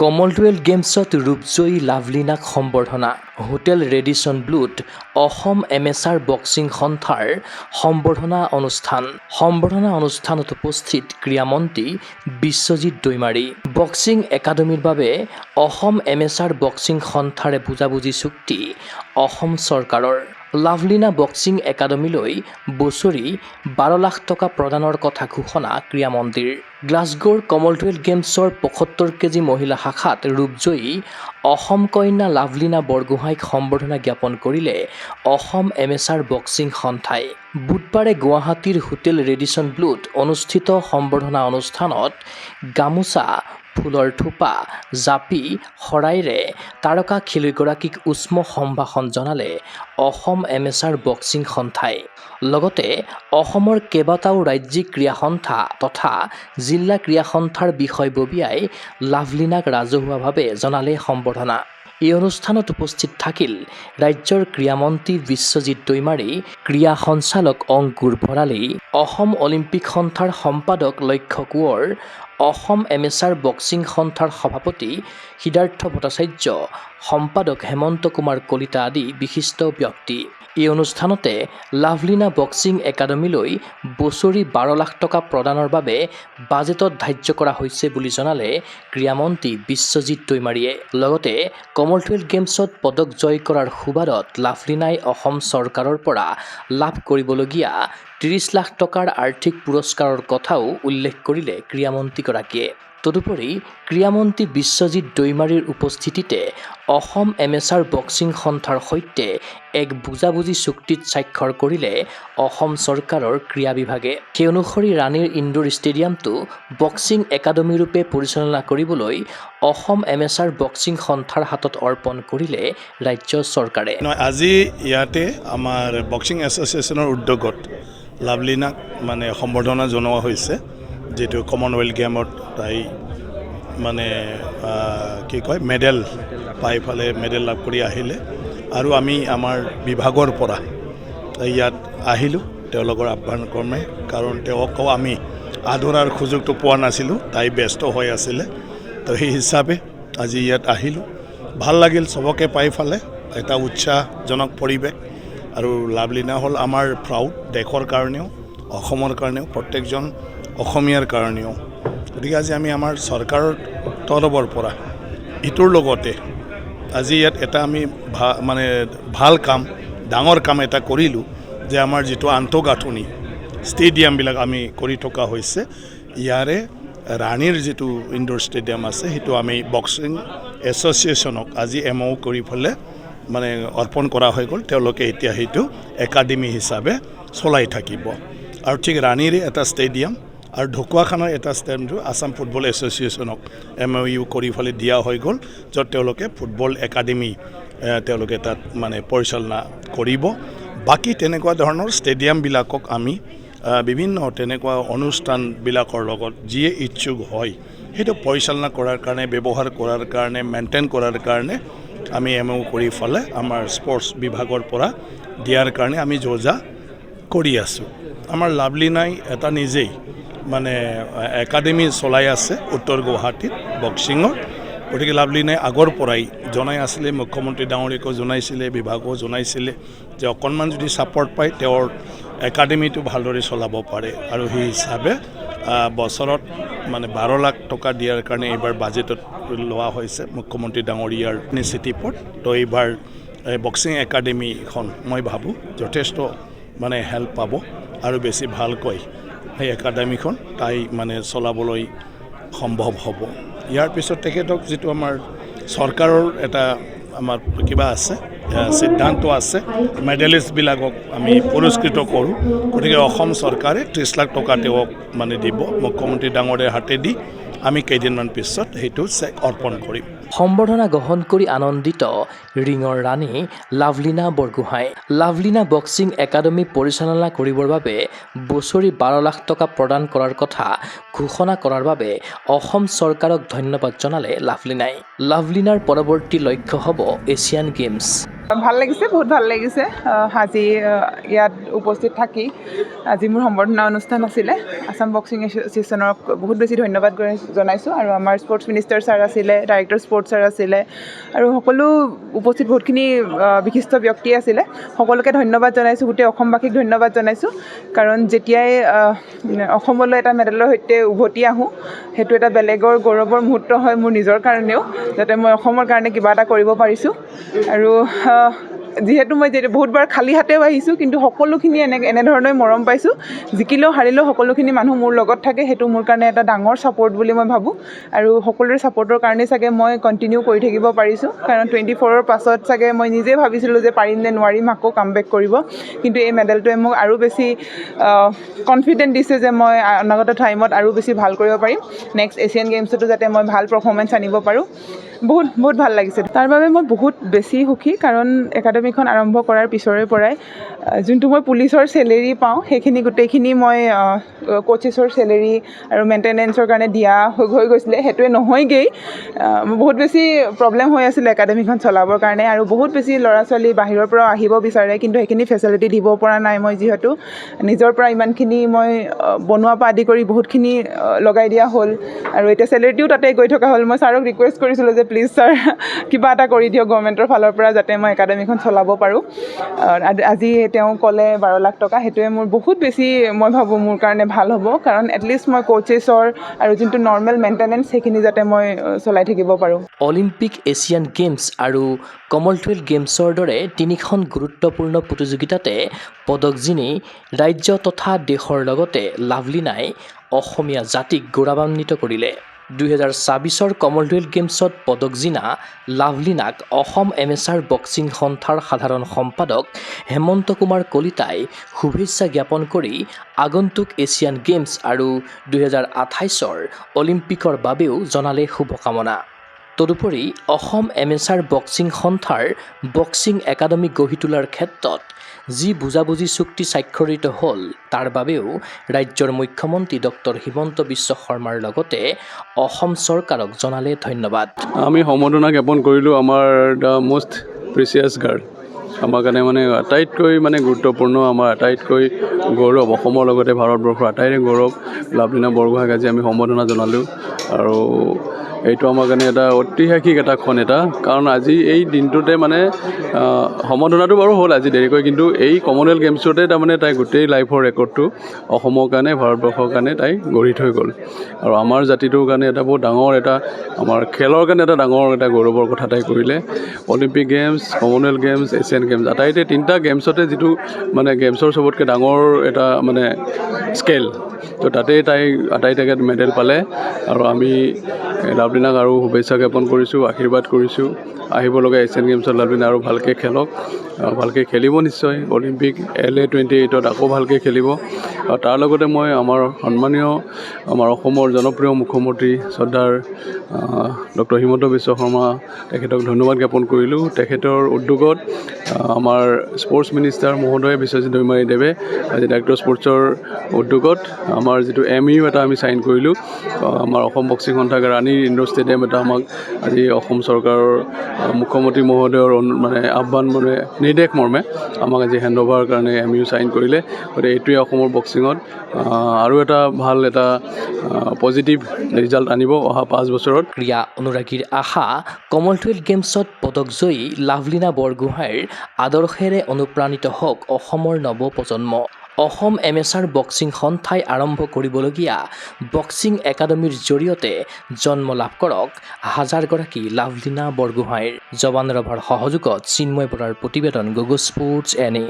Commonwealth গেমছত ৰূপজয়ী লাভলীনাক সম্বৰ্ধনা। হোটেল ৰেডিছন ব্লুত অসম এমেচাৰ বক্সিং সন্থাৰ সম্বৰ্ধনা অনুষ্ঠানত উপস্থিত ক্ৰীড়ামন্ত্ৰী বিশ্বজিৎ দৈমাৰী। বক্সিং একাডেমীৰ বাবে অসম এমেচাৰ বক্সিং সন্থাৰে বুজাবুজি চুক্তি অসম চৰকাৰৰ। লাভলীনা বক্সিং একাডেমীলৈ বছৰি 12 লাখ টকা প্ৰদানৰ কথা ঘোষণা ক্ৰীড়ামন্ত্ৰীৰ। গ্লাছগোৰ কমনৱেলথ গেমছৰ 75 কেজি মহিলা শাখাত ৰূপজয়ী অসম কন্যা লাভলীনা বৰগোহাঁইক সম্বৰ্ধনা জ্ঞাপন কৰিলে অসম এমেচাৰ বক্সিং সন্থাই। বুধবাৰে গুৱাহাটীৰ হোটেল ৰেডিছন ব্লুত অনুষ্ঠিত সম্বৰ্ধনা অনুষ্ঠানত গামোচা, ফুলৰ থোপা, জাপি, শৰাইৰে তাৰকা খেলুৱৈগৰাকীক উষ্ম সম্ভাষণ জনালে অসম এমেচাৰ বক্সিং সন্থাই। লগতে অসমৰ কেইবাটাও ৰাজ্যিক ক্ৰীড়া সন্থা তথা জিলা ক্ৰীড়া সন্থাৰ বিষয়ববীয়াই লাভলীনাক ৰাজহুৱাভাৱে জনালে সম্বৰ্ধনা। এই অনুষ্ঠানত উপস্থিত থাকিল ৰাজ্যৰ ক্ৰীড়ামন্ত্ৰী বিশ্বজিৎ দৈমাৰী, ক্ৰীড়া সঞ্চালক অংকুৰ ভৰালী, অসম অলিম্পিক সন্থাৰ সম্পাদক লক্ষ্য কোঁৱৰ, অসম এমেচাৰ বক্সিং সন্থাৰ সভাপতি সিদ্ধাৰ্থ ভট্টাচাৰ্য, সম্পাদক হেমন্ত কুমাৰ কলিতা আদি বিশিষ্ট ব্যক্তি। এই অনুষ্ঠানতে লাভলীনা বক্সিং একাডেমীলৈ বছৰি 12 লাখ টকা প্ৰদানৰ বাবে বাজেটত ধাৰ্য কৰা হৈছে বুলি জনালে ক্ৰীড়ামন্ত্ৰী বিশ্বজিৎ দৈমাৰীয়ে। লগতে কমনৱেলথ গেমছত পদক জয় কৰাৰ সুবাদত লাভলীনাই অসম চৰকাৰৰ পৰা লাভ কৰিবলগীয়া 30 লাখ টকাৰ আৰ্থিক পুৰস্কাৰৰ কথাও উল্লেখ কৰিলে ক্ৰীড়ামন্ত্ৰীগৰাকীয়ে। তদুপৰি ক্ৰীড়ামন্ত্ৰী বিশ্বজিৎ দৈমাৰীৰ উপস্থিতিতে অসম এমেচাৰ বক্সিং সন্থাৰ সৈতে এক বুজাবুজি চুক্তিত স্বাক্ষৰ কৰিলে অসম চৰকাৰৰ ক্ৰীড়া বিভাগে। সেই অনুসৰি ৰাণীৰ ইনডোৰ ষ্টেডিয়ামটো বক্সিং একাডেমী ৰূপে পৰিচালনা কৰিবলৈ অসম এমেচাৰ বক্সিং সন্থাৰ হাতত অৰ্পণ কৰিলে ৰাজ্য চৰকাৰে। আজি ইয়াতে আমাৰ বক্সিং এছ'চিয়েশ্যনৰ উদ্যোগত লাভলীনাক সম্বৰ্ধনা জনোৱা হৈছে, যিটো কমনৱেলথ গেমত তাই মেডেল পাই ফালে মেডেল লাভ কৰি আহিলে আৰু আমি আমাৰ বিভাগৰ পৰা ইয়াত আহিলোঁ তেওঁলোকৰ আহ্বান ক্ৰমে, কাৰণ তেওঁকো আমি আদৰাৰ সুযোগটো পোৱা নাছিলোঁ, তাই ব্যস্ত হৈ আছিলে। তো সেই হিচাপে আজি ইয়াত আহিলোঁ, ভাল লাগিল চবকে পাই ফালে, এটা উৎসাহজনক পৰিৱেশ। আৰু লাভলীনা হ'ল আমাৰ প্ৰাউড, দেশৰ কাৰণেও অসমৰ কাৰণেও প্ৰত্যেকজন অসমীয়াৰ কাৰণেও। গতিকে আজি আমি আমাৰ চৰকাৰৰ তৰফৰ পৰা ইটোৰ লগতে আজি ইয়াত এটা আমি ভাল কাম, ডাঙৰ কাম এটা কৰিলোঁ যে আমাৰ যিটো আন্তঃগাঁথনি ষ্টেডিয়ামবিলাক আমি কৰি থকা হৈছে, ইয়াৰে ৰাণীৰ যিটো ইনডোৰ ষ্টেডিয়াম আছে সেইটো আমি বক্সিং এছ'চিয়েশ্যনক আজি MOU কৰি পেলাই অৰ্পণ কৰা হৈ গ'ল। তেওঁলোকে এতিয়া সেইটো একাডেমী হিচাপে চলাই থাকিব। আৰু ঠিক ৰাণীৰে এটা ষ্টেডিয়াম আৰু ঢকুৱাখানাৰ এটা ষ্টেডিয়ামটো আছাম ফুটবল এছ'চিয়েশ্যনক MOU কৰি পেলাই দিয়া হৈ গ'ল, য'ত তেওঁলোকে ফুটবল একাডেমী তেওঁলোকে তাত পৰিচালনা কৰিব। বাকী তেনেকুৱা ধৰণৰ ষ্টেডিয়ামবিলাকক আমি বিভিন্ন তেনেকুৱা অনুষ্ঠানবিলাকৰ লগত যিয়ে ইচ্ছুক হয় সেইটো পৰিচালনা কৰাৰ কাৰণে, ব্যৱহাৰ কৰাৰ কাৰণে, মেইনটেইন কৰাৰ কাৰণে আমি MOU কৰি ফালে আমাৰ স্পৰ্টছ বিভাগৰ পৰা দিয়াৰ কাৰণে আমি যোজা কৰি আছোঁ। আমাৰ লাভলীনাই এটা নিজেই একাডেমী চলাই আছে উত্তৰ গুৱাহাটীত বক্সিঙৰ। গতিকে লাভলীনাই আগৰ পৰাই জনাই আছিলে, মুখ্যমন্ত্ৰী ডাঙৰীয়াকো জনাইছিলে, বিভাগো জনাইছিলে যে অকণমান যদি ছাপৰ্ট পায় তেওঁৰ একাডেমীটো ভালদৰে চলাব পাৰে। আৰু সেই হিচাপে বছৰত 12 লাখ টকা দিয়াৰ কাৰণে এইবাৰ বাজেটত লোৱা হৈছে মুখ্যমন্ত্ৰী ডাঙৰীয়াৰ ইনিচিয়েটিভত। তো এইবাৰ বক্সিং একাডেমীখন মই ভাবোঁ যথেষ্ট হেল্প পাব আৰু বেছি ভালকৈ সেই একাডেমীখন তাই চলাবলৈ সম্ভৱ হ'ব। ইয়াৰ পিছত তেখেতক যিটো আমাৰ চৰকাৰৰ এটা আমাৰ কিবা আছে, সিদ্ধান্ত আছে, মেডেলিষ্টবিলাকক আমি পুৰস্কৃত কৰোঁ। গতিকে অসম চৰকাৰে 30 লাখ টকা তেওঁক দিব মুখ্যমন্ত্ৰী ডাঙৰীয়াৰ হাতেদি। আমি কেইদিনমান পিছত সেইটো চেক অৰ্পণ কৰিম। সম্বৰ্ধনা গ্ৰহণ কৰি আনন্দিত ৰিঙৰ ৰাণী লাভলীনা বৰগোহাঁই। লাভলীনা বক্সিং একাডেমী পৰিচালনা কৰিবৰ বাবে বছৰি 12 লাখ টকা প্ৰদান কৰাৰ কথা ঘোষণা কৰাৰ বাবে অসম চৰকাৰক ধন্যবাদ জনালে লাভলীনাই। লাভলীনাৰ পৰৱৰ্তী লক্ষ্য হ'ব এছিয়ান গেমছ। ভাল লাগিছে, বহুত ভাল লাগিছে আজি ইয়াত উপস্থিত থাকি। আজি মোৰ সম্বৰ্ধনা অনুষ্ঠান আছিলে। আছাম বক্সিং এছ'চিয়েশ্যনক বহুত বেছি ধন্যবাদ জনাইছোঁ আৰু আমাৰ স্পৰ্টছ মিনিষ্টাৰ ছাৰ আছিলে, ডাইৰেক্টৰ স্পৰ্টছ ছাৰ আছিলে আৰু সকলো উপস্থিত বহুতখিনি বিশিষ্ট ব্যক্তি আছিলে। সকলোকে ধন্যবাদ জনাইছোঁ, গোটেই অসমবাসীক ধন্যবাদ জনাইছোঁ। কাৰণ যেতিয়াই অসমলৈ এটা মেডেলৰ সৈতে উভতি আহোঁ, সেইটো এটা বেলেগৰ গৌৰৱৰ মুহূৰ্ত হয় মোৰ নিজৰ কাৰণেও, যাতে মই অসমৰ কাৰণে কিবা এটা কৰিব পাৰিছোঁ। আৰু যিহেতু মই বহুতবাৰ খালী হাতেও আহিছোঁ, কিন্তু সকলোখিনি এনেধৰণে মৰম পাইছোঁ। জিকিলেও হাৰিলেও সকলোখিনি মানুহ মোৰ লগত থাকে, সেইটো মোৰ কাৰণে এটা ডাঙৰ ছাপৰ্ট বুলি মই ভাবোঁ। আৰু সকলোৰে ছাপৰ্টৰ কাৰণেই চাগে মই কণ্টিনিউ কৰি থাকিব পাৰিছোঁ। কাৰণ 24ৰ পাছত চাগে মই নিজে ভাবিছিলোঁ যে পাৰিম নে নোৱাৰিম আকৌ কামবেক কৰিব, কিন্তু এই মেডেলটোৱে মোক আৰু বেছি কনফিডেণ্ট দিছে যে মই অনাগত টাইমত আৰু বেছি ভাল কৰিব পাৰিম। নেক্সট এছিয়ান গেমছতো যাতে মই ভাল পাৰফৰ্মেঞ্চ আনিব পাৰোঁ। বহুত ভাল লাগিছে। তাৰ বাবে মই বহুত বেছি সুখী, কাৰণ একাডেমীখন আৰম্ভ কৰাৰ পিছৰে পৰাই যোনটো মই পুলিচৰ চেলেৰি পাওঁ, সেইখিনি গোটেইখিনি মই কোচেছৰ চেলেৰি আৰু মেইনটেনেঞ্চৰ কাৰণে দিয়া হৈ গৈছিলে। সেইটোৱে নহয়গৈ। বহুত বেছি প্ৰব্লেম হৈ আছিলে একাডেমীখন চলাবৰ কাৰণে, আৰু বহুত বেছি ল'ৰা ছোৱালী বাহিৰৰ পৰা আহিব বিচাৰে, কিন্তু সেইখিনি ফেচিলিটি দিব পৰা নাই মই, যিহেতু নিজৰ পৰা ইমানখিনি মই বনোৱাৰ পৰা আদি কৰি বহুতখিনি লগাই দিয়া হ'ল। আৰু এতিয়া চেলেৰিটিও তাতে গৈ থকা হ'ল। মই ছাৰক ৰিকুৱেষ্ট কৰিছিলোঁ যে প্লিজ ছাৰ কিবা এটা কৰি দিয়ক গভৰ্ণমেণ্টৰ ফালৰ পৰা, যাতে মই একাডেমীখন চলাব পাৰোঁ। আজি তেওঁ ক'লে 12 লাখ টকা, সেইটোৱে মোৰ বহুত বেছি মই ভাবোঁ মোৰ কাৰণে ভাল হ'ব। কাৰণ এটলিষ্ট মই কোচেছৰ আৰু যোনটো নৰ্মেল মেইনটেনেঞ্চ, সেইখিনি যাতে মই চলাই থাকিব পাৰোঁ। অলিম্পিক, এছিয়ান গেমছ আৰু কমনৱেলথ গেমছৰ দৰে 3খন গুৰুত্বপূৰ্ণ প্ৰতিযোগিতাতে পদক জিনি ৰাজ্য তথা দেশৰ লগতে লাভলিনাই অসমীয়া জাতিক গৌৰৱান্বিত কৰিলে। 2024 কমনৱেলথ গেমছত পদক জিনা লাভলিনাক অসম এমেচাৰ বক্সিং সন্থাৰ সাধাৰণ সম্পাদক হেমন্ত কুমাৰ কলিতাই শুভেচ্ছা জ্ঞাপন কৰি আগন্তুক এছিয়ান গেমছ আৰু 2028 অলিম্পিকৰ বাবেও জনালে শুভকামনা। তদুপৰি অসম এমেচাৰ বক্সিং সন্থাৰ বক্সিং একাডেমী গঢ়ি তোলাৰ ক্ষেত্ৰত যি বুজাবুজি চুক্তি স্বাক্ষৰিত হ'ল, তাৰ বাবেও ৰাজ্যৰ মুখ্যমন্ত্ৰী ডক্টৰ হিমন্ত বিশ্ব শৰ্মাৰ লগতে অসম চৰকাৰক জনালে ধন্যবাদ। আমি সম্বৰ্ধনা জ্ঞাপন কৰিলোঁ আমাৰ দ্য মষ্ট প্ৰিচিয়াছ গাৰ্ল। আমাৰ কাৰণে আটাইতকৈ গুৰুত্বপূৰ্ণ, আমাৰ আটাইতকৈ গৌৰৱ, অসমৰ লগতে ভাৰতবৰ্ষৰ আটাইৰে গৌৰৱ লাভলিনা বৰগোহাঁইক আজি আমি সম্বৰ্ধনা জনালোঁ। আৰু এইটো আমাৰ কাৰণে এটা ঐতিহাসিক এটা ক্ষণ এটা, কাৰণ আজি এই দিনটোতে সম্বৰ্ধনাটো বাৰু হ'ল আজি দেৰিকৈ, কিন্তু এই কমনৱেলথ গেমছতে তাই গোটেই লাইফৰ ৰেকৰ্ডটো অসমৰ কাৰণে, ভাৰতবৰ্ষৰ কাৰণে তাই গঢ়ি থৈ গ'ল। আৰু আমাৰ জাতিটোৰ কাৰণে এটা বহুত ডাঙৰ এটা, আমাৰ খেলৰ কাৰণে এটা ডাঙৰ এটা গৌৰৱৰ কথা তাই কৰিলে। Olympic games, Commonwealth games, Asian games, আটাইতে 3টা গেমছতে যিটো গেমছৰ চবতকৈ ডাঙৰ এটা স্কেল, তো তাতেই তাই আটাইটাকে মেডেল পালে। আৰু আমি লাভলিনাক আৰু শুভেচ্ছা জ্ঞাপন কৰিছোঁ, আশীৰ্বাদ কৰিছোঁ। আহিব লগা এছিয়ান গেমছত লাভলিনা আৰু ভালকৈ খেলক, ভালকৈ খেলিব নিশ্চয়। অলিম্পিক LA 28ত আকৌ ভালকৈ খেলিব। আৰু তাৰ লগতে মই আমাৰ সন্মানীয়, আমাৰ অসমৰ জনপ্ৰিয় মুখ্যমন্ত্ৰী শ্ৰদ্ধাৰ ডক্টৰ হিমন্ত বিশ্ব শৰ্মা, তেখেতক ধন্যবাদ জ্ঞাপন কৰিলোঁ। তেখেতৰ উদ্যোগত আমাৰ স্পৰ্টছ মিনিষ্টাৰ মহোদয় বিশ্বজিৎ দৈমাৰীদেৱে আজি ডাইৰেক্টৰ স্পৰ্টছৰ উদ্যোগত আমাৰ যিটো MU এটা আমি চাইন কৰিলোঁ, আমাৰ অসম বক্সিং সন্থাকে ৰাণী ইণ্ডোৰ ষ্টেডিয়াম এটা আমাক আজি অসম চৰকাৰৰ মুখ্যমন্ত্ৰী মহোদয়ৰ আহ্বান নিৰ্দেশ মৰ্মে আমাক আজি হেণ্ডঅভাৰৰ কাৰণে MU চাইন কৰিলে। গতিকে এইটোৱে অসমৰ বক্সিঙত আৰু এটা ভাল এটা পজিটিভ ৰিজাল্ট আনিব অহা 5 বছৰত। ক্ৰীড়া অনুৰাগীৰ আশা, কমনৱেলথ গেমছত পদকজয়ী লাভলিনা বৰগোহাঁইৰ আদৰ্শেৰে অনুপ্ৰাণিত হওক অসমৰ নৱপ্ৰজন্ম। অসম এমেচাৰ বক্সিং সন্থাই আৰম্ভ কৰিবলগীয়া বক্সিং একাডেমীৰ জৰিয়তে জন্ম লাভ কৰক হাজাৰগৰাকী লাভলিনা বৰগোহাঁইৰ। জৱান ৰভাৰ সহযোগত চিন্ময় বৰাৰ প্ৰতিবেদন, গুগল স্পৰ্টছ NA।